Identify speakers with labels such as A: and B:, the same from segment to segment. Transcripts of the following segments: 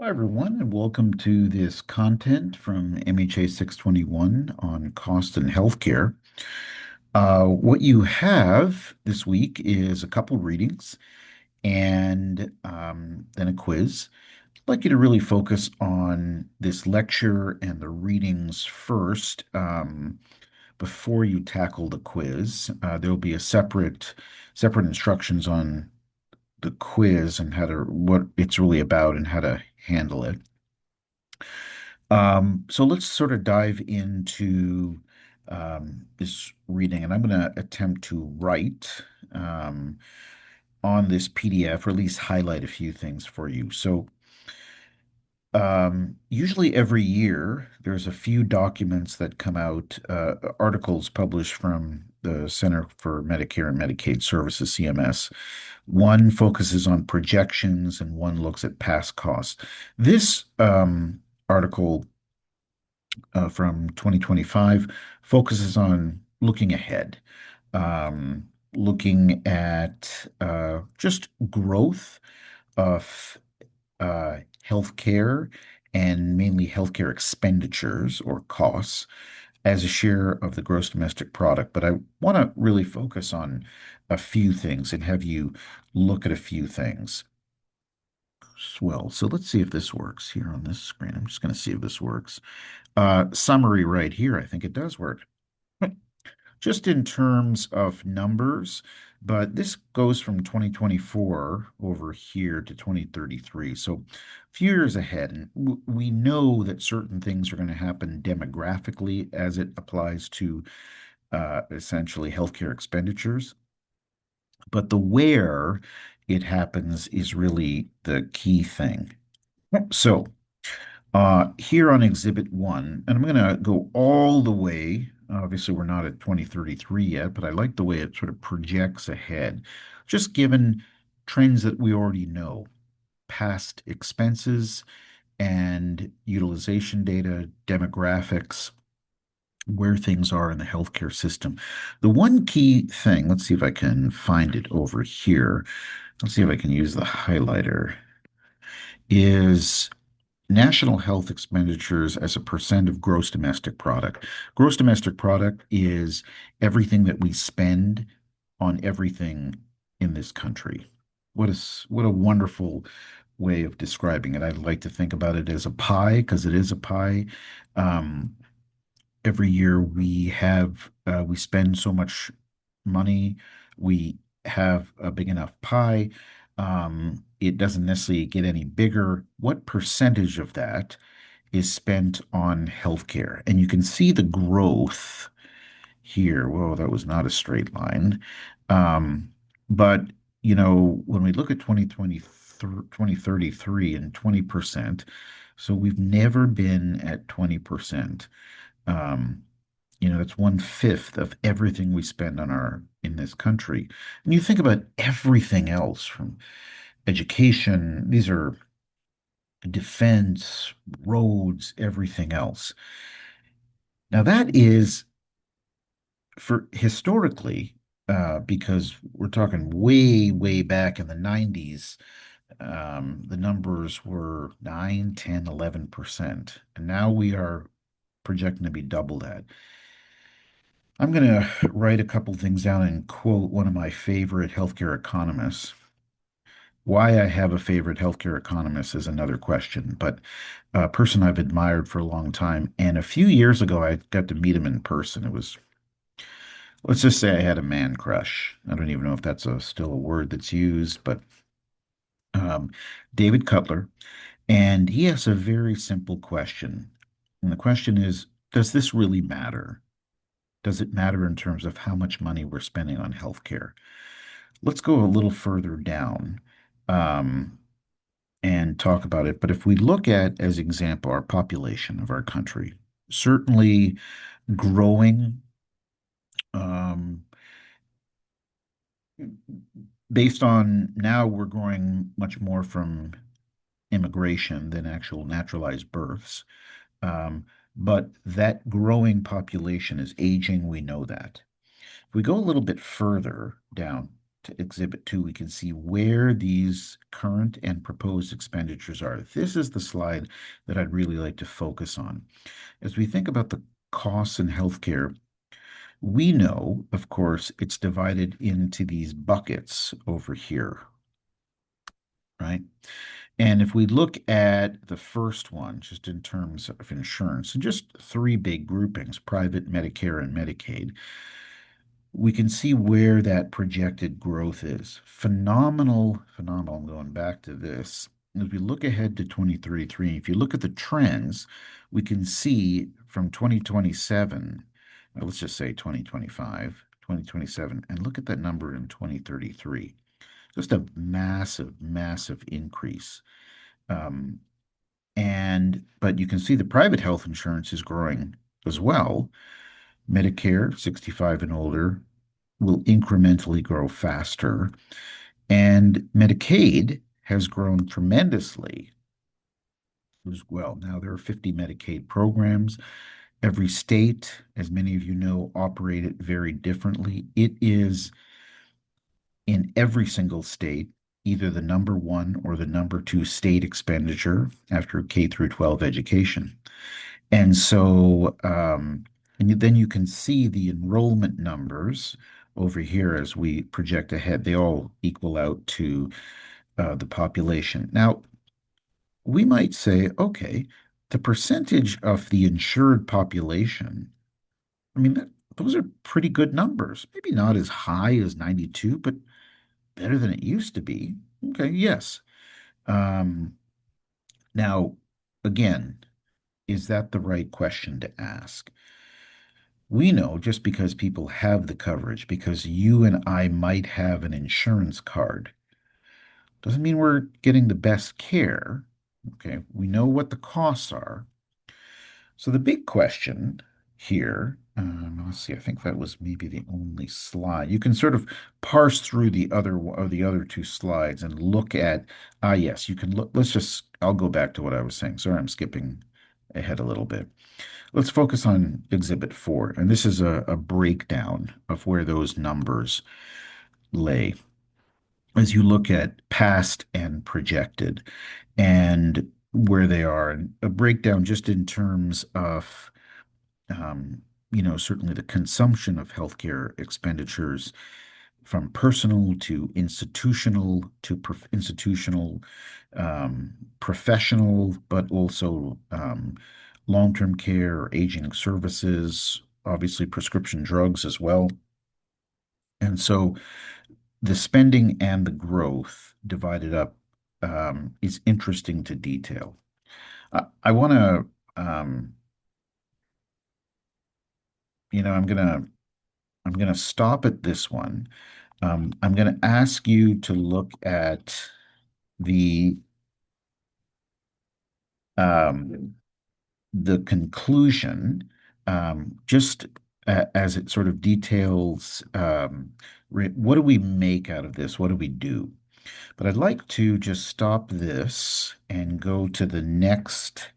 A: Hi, everyone, and welcome to this content from MHA621 on cost and healthcare. What you have this week is a couple readings and then a quiz. I'd like you to really focus on this lecture and the readings first before you tackle the quiz. There'll be a separate instructions on the quiz and what it's really about and how to handle it. So let's sort of dive into this reading, and I'm going to attempt to write um, on this PDF, or at least highlight a few things for you. So usually every year, there's a few documents that come out, articles published from the Center for Medicare and Medicaid Services, CMS. One focuses on projections and one looks at past costs. This article from 2025 focuses on looking ahead, um, looking at just growth of healthcare and mainly healthcare expenditures or costs as a share of the gross domestic product. But I want to really focus on a few things and have you look at a few things. Well, so let's see if this works here on this screen. I'm just going to see if this works. Summary right here. I think it does work. Just in terms of numbers, but this goes from 2024 over here to 2033. So a few years ahead. And we know that certain things are going to happen demographically as it applies to essentially healthcare expenditures. But the where it happens is really the key thing. So here on Exhibit 1, and I'm going to go all the way. Obviously, we're not at 2033 yet, but I like the way it sort of projects ahead, just given trends that we already know, past expenses and utilization data, demographics, where things are in the healthcare system. The one key thing, let's see if I can find it over here. Let's see if I can use the highlighter, is national health expenditures as a percent of gross domestic product. Gross domestic product is everything that we spend on everything in this country. What a wonderful way of describing it. I'd like to think about it as a pie because it is a pie. Um, every year we spend so much money, we have a big enough pie. It doesn't necessarily get any bigger. What percentage of that is spent on healthcare? And you can see the growth here. Whoa, that was not a straight line. Um, but when we look at 2033 and 20%, so we've never been at 20%. Um, that's 1/5 of everything we spend in this country. And you think about everything else from education, these are defense, roads, everything else. Now that is for historically, because we're talking way, way back in the 90s, the numbers were 9, 10, 11%. And now we are projecting to be double that. I'm going to write a couple things down and quote one of my favorite healthcare economists. Why I have a favorite healthcare economist is another question, but a person I've admired for a long time. And a few years ago, I got to meet him in person. Let's just say I had a man crush. I don't even know if that's still a word that's used, but um, David Cutler. And he has a very simple question. And the question is, does this really matter? Does it matter in terms of how much money we're spending on healthcare? Let's go a little further down um, and talk about it. But if we look at, as example, our population of our country, certainly growing um, based on now we're growing much more from immigration than actual naturalized births. Um, but that growing population is aging. We know that. If we go a little bit further down, to Exhibit 2, we can see where these current and proposed expenditures are. This is the slide that I'd really like to focus on. As we think about the costs in healthcare, we know, of course, it's divided into these buckets over here, right? And if we look at the first one, just in terms of insurance, and just three big groupings, private, Medicare, and Medicaid, we can see where that projected growth is. Phenomenal, phenomenal. I'm going back to this. As we look ahead to 2033, if you look at the trends, we can see from 2027, let's just say 2025, 2027, and look at that number in 2033. Just a massive, massive increase. Um, but you can see the private health insurance is growing as well. Medicare, 65 and older, will incrementally grow faster. And Medicaid has grown tremendously as well. Now, there are 50 Medicaid programs. Every state, as many of you know, operate it very differently. It is in every single state, either the number one or the number two state expenditure after K through 12 education. And so, then you can see the enrollment numbers over here as we project ahead. They all equal out to the population. Now, we might say, okay, the percentage of the insured population, I mean, those are pretty good numbers. Maybe not as high as 92, but better than it used to be. Okay, yes. Um, Now, again, is that the right question to ask? We know just because people have the coverage, because you and I might have an insurance card, doesn't mean we're getting the best care. Okay, we know what the costs are. So the big question here, let's see, I think that was maybe the only slide. You can sort of parse through the other two slides and look at, yes, you can look, I'll go back to what I was saying. Sorry, I'm skipping ahead a little bit. Let's focus on Exhibit 4, and this is a breakdown of where those numbers lay as you look at past and projected and where they are, and a breakdown just in terms of certainly the consumption of healthcare expenditures from personal to institutional to professional, but also long-term care, aging services, obviously prescription drugs as well. And so the spending and the growth divided up is interesting to detail. I want to, you know, I'm gonna stop at this one. I'm gonna ask you to look at the um, the conclusion, just as it sort of details what do we make out of this? What do we do? But I'd like to just stop this and go to the next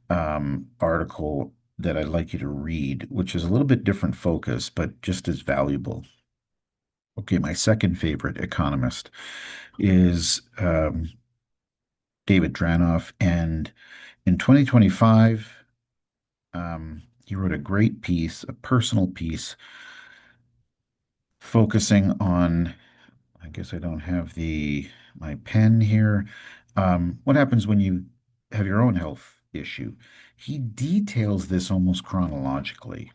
A: article that I'd like you to read, which is a little bit different focus, but just as valuable. Okay, my second favorite economist is David Dranoff, and in 2025, he wrote a great piece, a personal piece, focusing on, I guess I don't have my pen here. What happens when you have your own health issue? He details this almost chronologically.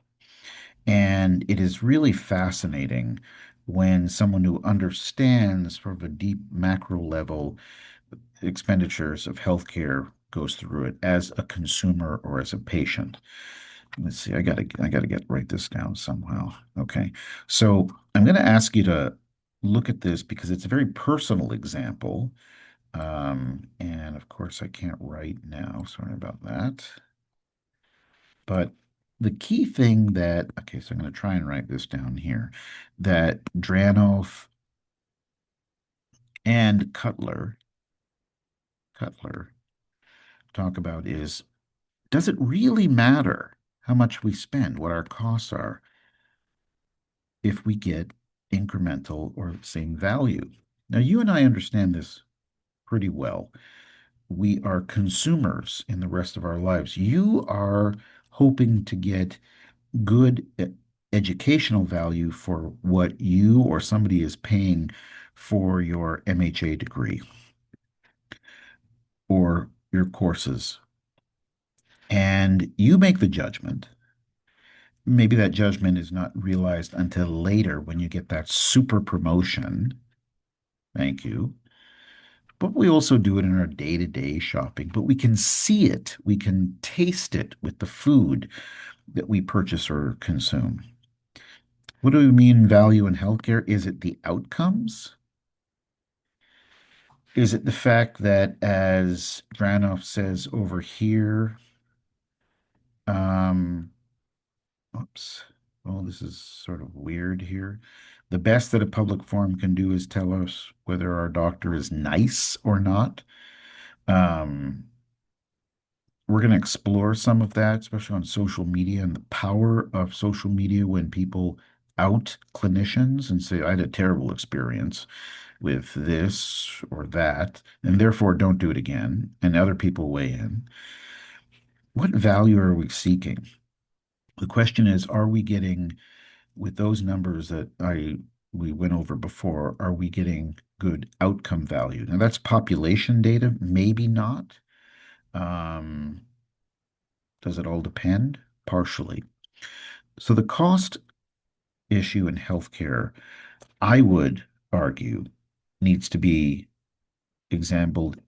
A: And it is really fascinating when someone who understands sort of a deep macro level expenditures of healthcare goes through it as a consumer or as a patient. Let's see, I gotta write this down somehow. Okay. So I'm gonna ask you to look at this because it's a very personal example. And of course I can't write now. Sorry about that. But the key thing okay, so I'm going to try and write this down here, that Dranoff and Cutler talk about is, does it really matter how much we spend, what our costs are, if we get incremental or same value. Now, you and I understand this pretty well. We are consumers in the rest of our lives. You are hoping to get good educational value for what you or somebody is paying for your MHA degree or your courses. And you make the judgment. Maybe that judgment is not realized until later when you get that super promotion. Thank you. But we also do it in our day-to-day shopping. But we can see it, we can taste it with the food that we purchase or consume. What do we mean value in healthcare? Is it the outcomes? Is it the fact that, as Dranoff says over here, um, oops, well, this is sort of weird here. The best that a public forum can do is tell us whether our doctor is nice or not. Um, we're going to explore some of that, especially on social media and the power of social media when people out clinicians and say, I had a terrible experience with this or that, and therefore don't do it again, and other people weigh in. What value are we seeking? The question is, are we getting, with those numbers that we went over before, are we getting good outcome value? Now that's population data, maybe not. Um, does it all depend? Partially. So the cost issue in healthcare, I would argue, needs to be exampled,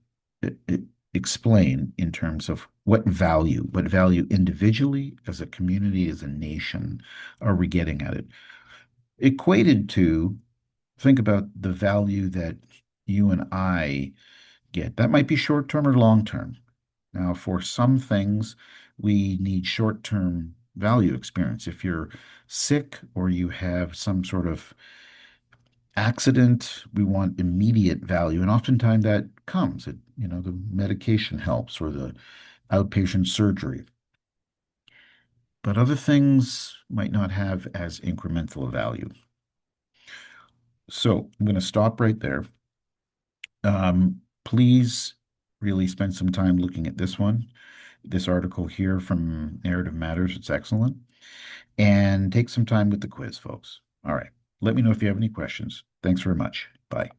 A: explain in terms of what value individually, as a community, as a nation, are we getting at it? Equated to, think about the value that you and I get. That might be short term or long term. Now, for some things, we need short term value experience. If you're sick or you have some sort of accident, we want immediate value. And oftentimes that comes. The medication helps or the outpatient surgery. But other things might not have as incremental a value. So I'm going to stop right there. Please really spend some time looking at this article here from Narrative Matters. It's excellent. And take some time with the quiz, folks. All right. Let me know if you have any questions. Thanks very much. Bye.